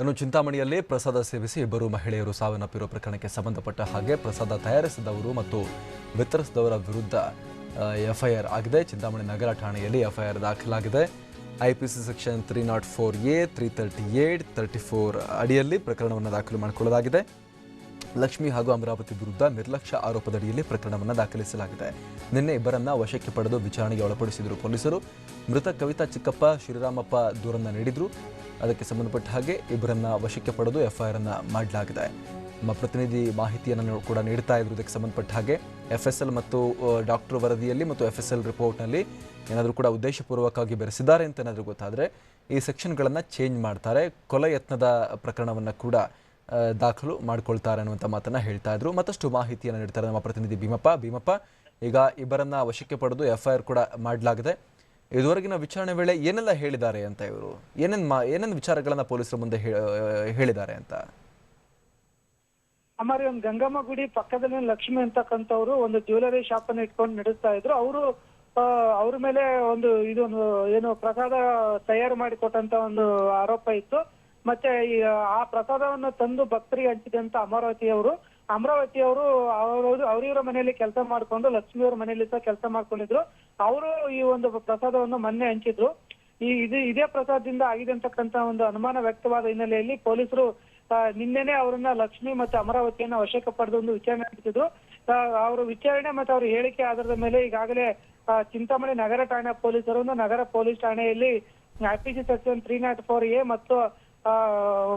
ಇನ್ನು ಚಿಂತಾಮಣಿಯಲ್ಲಿ ಪ್ರಸಾದ ಸೇವಿಸಿ ಇಬ್ಬರು ಮಹಿಳೆಯರು ಸಾವನ್ನಪ್ಪಿರುವ ಪ್ರಕರಣಕ್ಕೆ ಸಂಬಂಧಪಟ್ಟ ಹಾಗೆ ಪ್ರಸಾದ ತಯಾರಿಸಿದವರು ಮತ್ತು ವಿತರಿಸಿದವರ ವಿರುದ್ಧ ಎಫ್ಐಆರ್ ಆಗಿದೆ. ಚಿಂತಾಮಣಿ ನಗರ ಠಾಣೆಯಲ್ಲಿ ಎಫ್ಐಆರ್ ದಾಖಲಾಗಿದೆ. ಐಪಿಸಿ ಸೆಕ್ಷನ್ 304A 338 34 ಅಡಿಯಲ್ಲಿ ಪ್ರಕರಣವನ್ನು ದಾಖಲು ಮಾಡಿಕೊಳ್ಳಲಾಗಿದೆ. ಲಕ್ಷ್ಮಿ ಹಾಗೂ ಅಮರಾವತಿ ವಿರುದ್ಧ ನಿರ್ಲಕ್ಷ್ಯ ಆರೋಪದಡಿಯಲ್ಲಿ ಪ್ರಕರಣವನ್ನು ದಾಖಲಿಸಲಾಗಿದೆ. ನಿನ್ನೆ ಇಬ್ಬರನ್ನ ವಶಕ್ಕೆ ಪಡೆದು ವಿಚಾರಣೆಗೆ ಒಳಪಡಿಸಿದರು ಪೊಲೀಸರು. ಮೃತ ಕವಿತಾ ಚಿಕ್ಕಪ್ಪ ಶ್ರೀರಾಮಪ್ಪ ದೂರನ್ನು ನೀಡಿದ್ರು. ಅದಕ್ಕೆ ಸಂಬಂಧಪಟ್ಟ ಹಾಗೆ ಇಬ್ಬರನ್ನ ವಶಕ್ಕೆ ಪಡೆದು ಎಫ್ಐಆರ್ ಅನ್ನು ಮಾಡಲಾಗಿದೆ. ನಮ್ಮ ಪ್ರತಿನಿಧಿ ಮಾಹಿತಿಯನ್ನು ಕೂಡ ನೀಡ್ತಾ ಇದ್ರು. ಇದಕ್ಕೆ ಸಂಬಂಧಪಟ್ಟ ಹಾಗೆ FSL ಮತ್ತು ಡಾಕ್ಟರ್ ವರದಿಯಲ್ಲಿ ಮತ್ತು FSL ರಿಪೋರ್ಟ್ನಲ್ಲಿ ಏನಾದರೂ ಕೂಡ ಉದ್ದೇಶಪೂರ್ವಕವಾಗಿ ಬೆರೆಸಿದ್ದಾರೆ ಅಂತ ಏನಾದರೂ ಗೊತ್ತಾದರೆ ಈ ಸೆಕ್ಷನ್ಗಳನ್ನು ಚೇಂಜ್ ಮಾಡ್ತಾರೆ. ಕೊಲೆ ಯತ್ನದ ಪ್ರಕರಣವನ್ನು ಕೂಡ ದಾಖಲು ಮಾಡ್ಕೊಳ್ತಾರೆ ಅನ್ನುವಂಥ ಮಾತನ್ನು ಹೇಳ್ತಾ ಇದ್ರು. ಮತ್ತಷ್ಟು ಮಾಹಿತಿಯನ್ನು ನೀಡ್ತಾರೆ ನಮ್ಮ ಪ್ರತಿನಿಧಿ ಭೀಮಪ್ಪ. ಈಗ ಇಬ್ಬರನ್ನ ವಶಕ್ಕೆ ಪಡೆದು ಎಫ್ಐಆರ್ ಕೂಡ ಮಾಡಲಾಗಿದೆ. ಇದುವರೆಗಿನ ವಿಚಾರಣೆ ವೇಳೆ ಏನೆಲ್ಲ ಹೇಳಿದ್ದಾರೆ ಅಂತ ಇವರು ಏನೇನು ವಿಚಾರಗಳನ್ನ ಪೊಲೀಸರ ಮುಂದೆ ಹೇಳಿದ್ದಾರೆ ಅಂತ? ಅಮರಿ ಒಂದು ಗಂಗಮ್ಮ ಗುಡಿ ಪಕ್ಕದಲ್ಲಿ ಲಕ್ಷ್ಮಿ ಅಂತಕ್ಕಂಥವ್ರು ಒಂದು ಜ್ಯುವೆಲರಿ ಶಾಪ್ ಅನ್ನು ಇಟ್ಕೊಂಡು ನಡೆಸ್ತಾ ಇದ್ರು. ಅವ್ರ ಮೇಲೆ ಇದೊಂದು ಏನು ಪ್ರಸಾದ ತಯಾರು ಮಾಡಿ ಕೊಟ್ಟಂತ ಒಂದು ಆರೋಪ ಇತ್ತು. ಮತ್ತೆ ಆ ಪ್ರಸಾದವನ್ನು ತಂದು ಭಕ್ತರಿಗೆ ಹಂಚಿದಂತ ಅಮರಾವತಿ ಅವರು ಅವರಿವರ ಮನೆಯಲ್ಲಿ ಕೆಲಸ ಮಾಡ್ಕೊಂಡು ಲಕ್ಷ್ಮಿಯವರ ಮನೆಯಲ್ಲಿ ಸಹ ಕೆಲಸ ಮಾಡ್ಕೊಂಡಿದ್ರು. ಅವರು ಈ ಒಂದು ಪ್ರಸಾದವನ್ನು ಮೊನ್ನೆ ಹಂಚಿದ್ರು. ಇದೇ ಪ್ರಸಾದದಿಂದ ಆಗಿದೆ ಅಂತಕ್ಕಂತ ಒಂದು ಅನುಮಾನ ವ್ಯಕ್ತವಾದ ಹಿನ್ನೆಲೆಯಲ್ಲಿ ಪೊಲೀಸರು ನಿನ್ನೆನೆ ಅವರನ್ನ ಲಕ್ಷ್ಮಿ ಮತ್ತೆ ಅಮರಾವತಿಯನ್ನ ವಶಕ್ಕೆ ಪಡೆದು ಒಂದು ವಿಚಾರಣೆ ನಡೆಸಿದ್ರು. ಅವರ ವಿಚಾರಣೆ ಮತ್ತೆ ಅವರ ಹೇಳಿಕೆ ಆಧಾರದ ಮೇಲೆ ಈಗಾಗಲೇ ಚಿಂತಾಮಣಿ ನಗರ ಠಾಣೆ ಪೊಲೀಸರು ನಗರ ಪೊಲೀಸ್ ಠಾಣೆಯಲ್ಲಿ IPC ಸೆಕ್ಷನ್ 304A ಮತ್ತು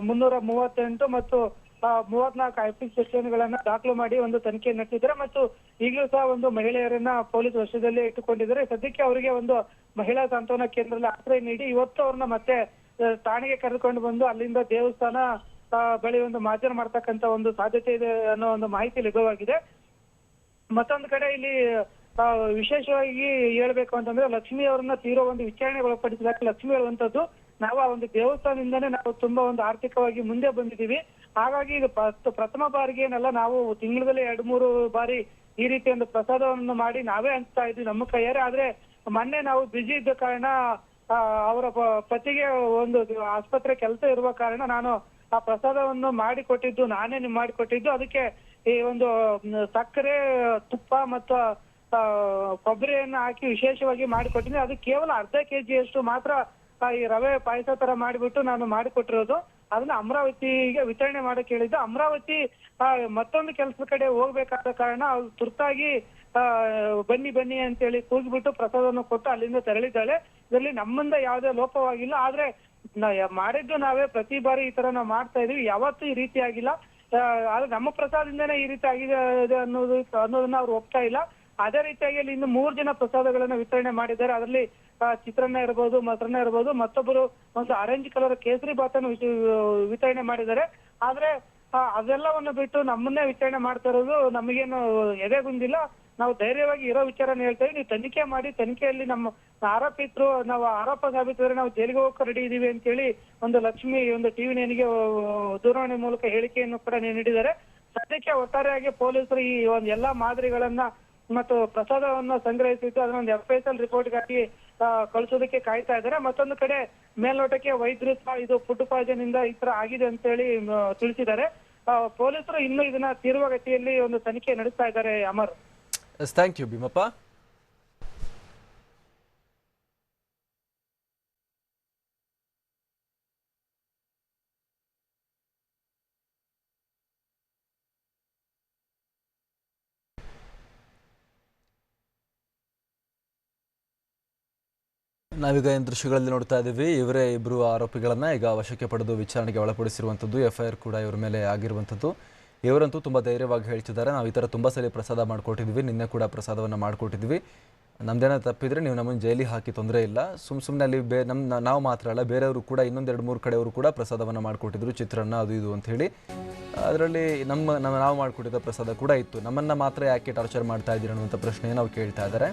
338 ಮತ್ತು 34 IPC ಸೆಕ್ಷನ್ಗಳನ್ನ ದಾಖಲು ಮಾಡಿ ಒಂದು ತನಿಖೆ ನಡೆಸಿದ್ದಾರೆ. ಮತ್ತು ಈಗಲೂ ಸಹ ಒಂದು ಮಹಿಳೆಯರನ್ನ ಪೊಲೀಸ್ ವಶದಲ್ಲಿ ಇಟ್ಟುಕೊಂಡಿದ್ದಾರೆ. ಸದ್ಯಕ್ಕೆ ಅವರಿಗೆ ಒಂದು ಮಹಿಳಾ ಸಾಂತ್ವನ ಕೇಂದ್ರದಲ್ಲಿ ಆಶ್ರಯ ನೀಡಿ ಇವತ್ತು ಅವ್ರನ್ನ ಮತ್ತೆ ಠಾಣೆಗೆ ಕರೆದುಕೊಂಡು ಬಂದು ಅಲ್ಲಿಂದ ದೇವಸ್ಥಾನ ಬಳಿ ಒಂದು ಮಾಜರ್ ಮಾಡ್ತಕ್ಕಂತ ಒಂದು ಸಾಧ್ಯತೆ ಇದೆ ಅನ್ನೋ ಒಂದು ಮಾಹಿತಿ ಲಭ್ಯವಾಗಿದೆ. ಮತ್ತೊಂದು ಕಡೆ ಇಲ್ಲಿ ವಿಶೇಷವಾಗಿ ಹೇಳ್ಬೇಕು ಅಂತಂದ್ರೆ ಲಕ್ಷ್ಮಿ ಅವರನ್ನ ತೀರೋ ಒಂದು ವಿಚಾರಣೆಗೆ ಒಳಪಡಿಸಿದಾಗ ಲಕ್ಷ್ಮಿ ಹೇಳುವಂತದ್ದು, ನಾವು ಆ ಒಂದು ದೇವಸ್ಥಾನದಿಂದನೇ ನಾವು ತುಂಬಾ ಒಂದು ಆರ್ಥಿಕವಾಗಿ ಮುಂದೆ ಬಂದಿದ್ದೀವಿ. ಹಾಗಾಗಿ ಇದು ಪ್ರಥಮ ಬಾರಿಗೆ ಏನಲ್ಲ, ನಾವು ತಿಂಗಳಲ್ಲಿ 2-3 ಬಾರಿ ಈ ರೀತಿ ಒಂದು ಪ್ರಸಾದವನ್ನು ಮಾಡಿ ನಾವೇ ಹಂಚ್ತಾ ಇದ್ವಿ ನಮ್ಮ ಕೈಯಾರೆ. ಆದ್ರೆ ಮೊನ್ನೆ ನಾವು ಬಿಜಿ ಇದ್ದ ಕಾರಣ ಅವರ ಪತಿಗೆ ಒಂದು ಆಸ್ಪತ್ರೆ ಕೆಲಸ ಇರುವ ಕಾರಣ ನಾನು ಆ ಪ್ರಸಾದವನ್ನು ನಾನೇ ಮಾಡಿಕೊಟ್ಟಿದ್ದು. ಅದಕ್ಕೆ ಈ ಒಂದು ಸಕ್ಕರೆ, ತುಪ್ಪ ಮತ್ತು ಕೊಬ್ಬರಿಯನ್ನು ಹಾಕಿ ವಿಶೇಷವಾಗಿ ಮಾಡಿಕೊಟ್ಟಿದ್ದೆ. ಅದು ಕೇವಲ ಅರ್ಧ kg ಮಾತ್ರ ಈ ರವೆ ಪಾಯಸ ತರ ಮಾಡಿಬಿಟ್ಟು ನಾನು ಮಾಡಿಕೊಟ್ಟಿರೋದು. ಅದನ್ನ ಅಮರಾವತಿಗೆ ವಿತರಣೆ ಮಾಡಕ್ಕೆ ಹೇಳಿದ್ದು. ಅಮರಾವತಿ ಮತ್ತೊಂದು ಕೆಲಸದ ಕಡೆ ಹೋಗ್ಬೇಕಾದ ಕಾರಣ ಅವ್ರು ತುರ್ತಾಗಿ ಬನ್ನಿ ಅಂತೇಳಿ ಕೂಗ್ಬಿಟ್ಟು ಪ್ರಸಾದವನ್ನು ಕೊಟ್ಟು ಅಲ್ಲಿಂದ ತೆರಳಿದ್ದಾಳೆ. ಇದರಲ್ಲಿ ನಮ್ಮಿಂದ ಯಾವುದೇ ಲೋಪವಾಗಿಲ್ಲ. ಆದ್ರೆ ಮಾಡಿದ್ದು ನಾವೇ, ಪ್ರತಿ ಬಾರಿ ಈ ತರ ನಾವು ಮಾಡ್ತಾ ಇದೀವಿ, ಯಾವತ್ತೂ ಈ ರೀತಿ ಆಗಿಲ್ಲ. ಆದ್ರೆ ನಮ್ಮ ಪ್ರಸಾದದಿಂದನೇ ಈ ರೀತಿ ಆಗಿದೆ ಅನ್ನೋದನ್ನ ಅವ್ರು ಒಪ್ತಾ ಇಲ್ಲ. ಅದೇ ರೀತಿಯಾಗಿ ಅಲ್ಲಿ ಇನ್ನು 3 ಜನ ಪ್ರಸಾದಗಳನ್ನ ವಿತರಣೆ ಮಾಡಿದ್ದಾರೆ. ಅದರಲ್ಲಿ ಚಿತ್ರಾನ್ನ ಇರ್ಬೋದು, ಮೊಸರನ್ನ ಇರ್ಬೋದು, ಮತ್ತೊಬ್ಬರು ಒಂದು ಆರೆಂಜ್ ಕಲರ್ ಕೇಸರಿ ಬಾತನ್ನು ವಿತರಣೆ ಮಾಡಿದ್ದಾರೆ. ಆದ್ರೆ ಅದೆಲ್ಲವನ್ನು ಬಿಟ್ಟು ನಮ್ಮನ್ನೇ ವಿತರಣೆ ಮಾಡ್ತಾ ಇರೋದು ನಮಗೇನು ಎದೆಗುಂದಿಲ್ಲ. ನಾವು ಧೈರ್ಯವಾಗಿ ಇರೋ ವಿಚಾರನ ಹೇಳ್ತೇವೆ. ನೀವು ತನಿಖೆ ಮಾಡಿ, ತನಿಖೆಯಲ್ಲಿ ನಮ್ಮ ನಾವು ಆರೋಪ ಸಾಬೀತಿದ್ರೆ ನಾವು ಜೈಲಿಗೆ ಹೋಗಕ್ಕೆ ರೆಡಿ ಇದೀವಿ ಅಂತ ಹೇಳಿ ಒಂದು ಲಕ್ಷ್ಮಿ ಒಂದು TV9ಗೆ ದೂರವಾಣಿ ಮೂಲಕ ಹೇಳಿಕೆಯನ್ನು ಕೂಡ ನೀಡಿದ್ದಾರೆ. ಸದ್ಯಕ್ಕೆ ಒಟ್ಟಾರೆಯಾಗಿ ಪೊಲೀಸರು ಈ ಒಂದು ಎಲ್ಲಾ ಮಾದರಿಗಳನ್ನ ಮತ್ತು ಪ್ರಸಾದವನ್ನ ಸಂಗ್ರಹಿಸಿದ್ದು ಅದನ್ನೊಂದು FSL ರಿಪೋರ್ಟ್ಗಾಗಿ ಕಳಿಸೋದಕ್ಕೆ ಕಾಯ್ತಾ ಇದ್ದಾರೆ. ಮತ್ತೊಂದು ಕಡೆ ಮೇಲ್ನೋಟಕ್ಕೆ ವೈದ್ಯರು ಸಹ ಇದು ಫುಡ್ ಪಾಯ್ಸನ್ ಇಂದ ಈ ತರ ಆಗಿದೆ ಅಂತ ಹೇಳಿ ತಿಳಿಸಿದ್ದಾರೆ. ಪೊಲೀಸರು ಇನ್ನು ಇದನ್ನ ತೀವ್ರಗತಿಯಲ್ಲಿ ಒಂದು ತನಿಖೆ ನಡೆಸ್ತಾ ಇದ್ದಾರೆ. Amar, thank you Bheemappa. ನಾವೀಗ ಏನು ದೃಶ್ಯಗಳಲ್ಲಿ ನೋಡ್ತಾ ಇದ್ದೀವಿ, ಇವರೇ ಇಬ್ಬರು ಆರೋಪಿಗಳನ್ನ ಈಗ ವಶಕ್ಕೆ ಪಡೆದು ವಿಚಾರಣೆಗೆ ಒಳಪಡಿಸಿರುವಂಥದ್ದು. FIR ಕೂಡ ಇವರ ಮೇಲೆ ಆಗಿರುವಂಥದ್ದು. ಇವರಂತೂ ತುಂಬ ಧೈರ್ಯವಾಗಿ ಹೇಳ್ತಿದ್ದಾರೆ, ನಾವು ಈ ಥರ ತುಂಬ ಸಲ ಪ್ರಸಾದ ಮಾಡಿಕೊಟ್ಟಿದ್ವಿ, ನಿನ್ನೆ ಕೂಡ ಪ್ರಸಾದವನ್ನು ಮಾಡಿಕೊಟ್ಟಿದ್ವಿ, ನಮ್ದೇನೋ ತಪ್ಪಿದ್ರೆ ನೀವು ನಮ್ಮನ್ನು ಜೈಲಿಗೆ ಹಾಕಿ ತೊಂದರೆ ಇಲ್ಲ. ಸುಮ್ಮನೆ ಅಲ್ಲಿ ನಾವು ಮಾತ್ರ ಅಲ್ಲ, ಬೇರೆಯವರು ಕೂಡ ಇನ್ನೊಂದು 2-3 ಕಡೆಯವರು ಕೂಡ ಪ್ರಸಾದವನ್ನು ಮಾಡಿಕೊಟ್ಟಿದ್ರು, ಚಿತ್ರಾನ್ನ ಅದು ಇದು ಅಂತ ಹೇಳಿ. ಅದರಲ್ಲಿ ನಾವು ಮಾಡಿಕೊಟ್ಟಿದ್ದ ಪ್ರಸಾದ ಕೂಡ ಇತ್ತು. ನಮ್ಮನ್ನು ಮಾತ್ರ ಯಾಕೆ ಟಾರ್ಚರ್ ಮಾಡ್ತಾ ಇದ್ದೀರಿ ಅನ್ನುವಂಥ ಪ್ರಶ್ನೆಯನ್ನು ನಾವು ಕೇಳ್ತಾ ಇದ್ದಾರೆ.